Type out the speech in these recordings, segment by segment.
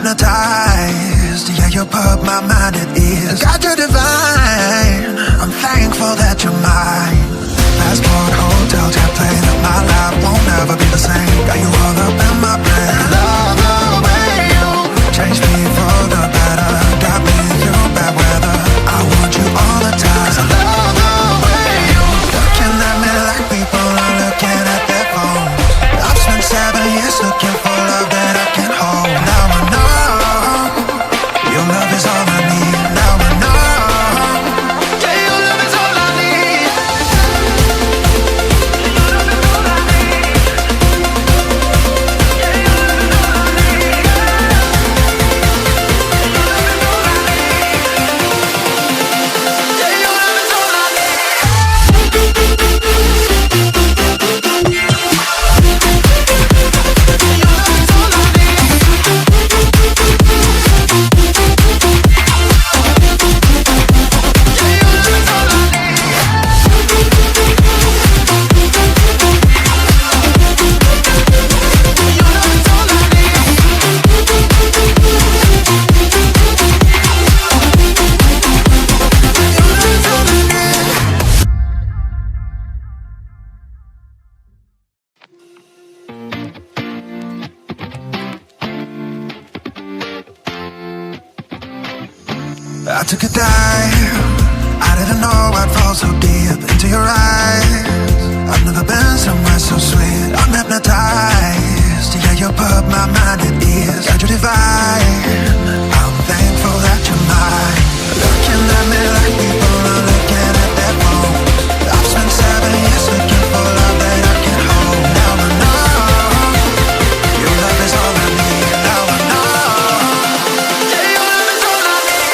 hypnotized. Yeah, you put my mind at ease. God, you're divine. I'm thankful that you're mine. Passport, hotel, jet plane. My life won't never be the same. Got you all up in my brain. Love the way you change me for the better. Got me through bad weather. I want you all the time. 'Cause I love the way you looking at me like people are looking at their phones. I've spent 7 years looking for love that I can hold. Now I know your love is all I need. Now I know, yeah, your love is all I need. Your love is all I need. Yeah, your love is all I need. Your love is all I need. Yeah, your love is all I I took a dive. I didn't know I'd fall so deep into your eyes. I've never been somewhere so sweet. I'm hypnotized. Yeah, you put my mind at ease. Got you divine. I'm thankful that you're mine. Looking at me like people are looking at their phones. I've spent 7 years looking for love that I can hold. Now I know your love is all I need. Now I know, yeah, your love is all I need.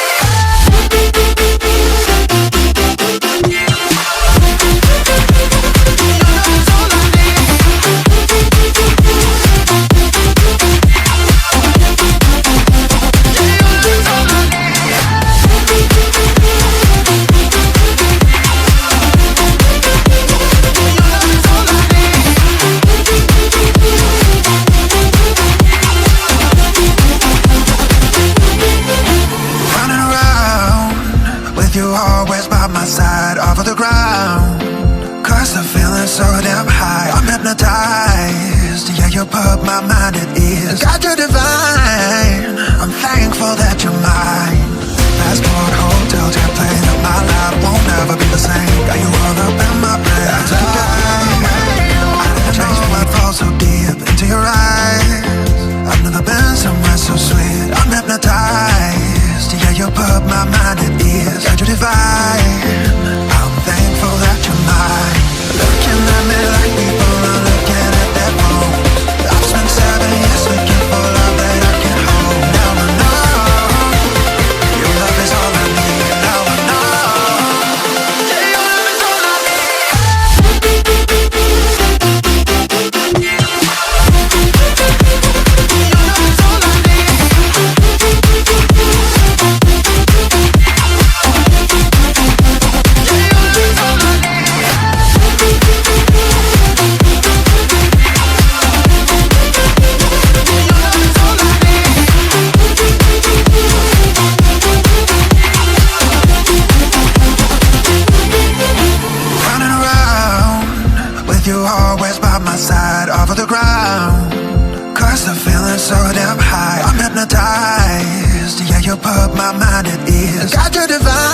You always by my side, off of the ground. 'Cause the feeling's so damn high. I'm hypnotized. Yeah, you put my mind at ease. God, you're divine. I'm thankful that you're mine. Passport, hotel, jet plane. My life won't never be the same. Got you all up in my brain. I took a dive. I didn't change my fall so deep into your eyes. I've never been somewhere so sweet. I'm hypnotized. Yeah, you put my mind at ease. Got you divine. I'm thankful that you're mine. Looking at me like people are looking at their phones. I've spent 7 years looking for love that I can hold. Now I know your love is all I need. Now I know, yeah, your love is all I need. You always by my side, off of the ground. 'Cause the feeling's so damn high. I'm hypnotized. Yeah, you put my mind at ease. God, you're divine.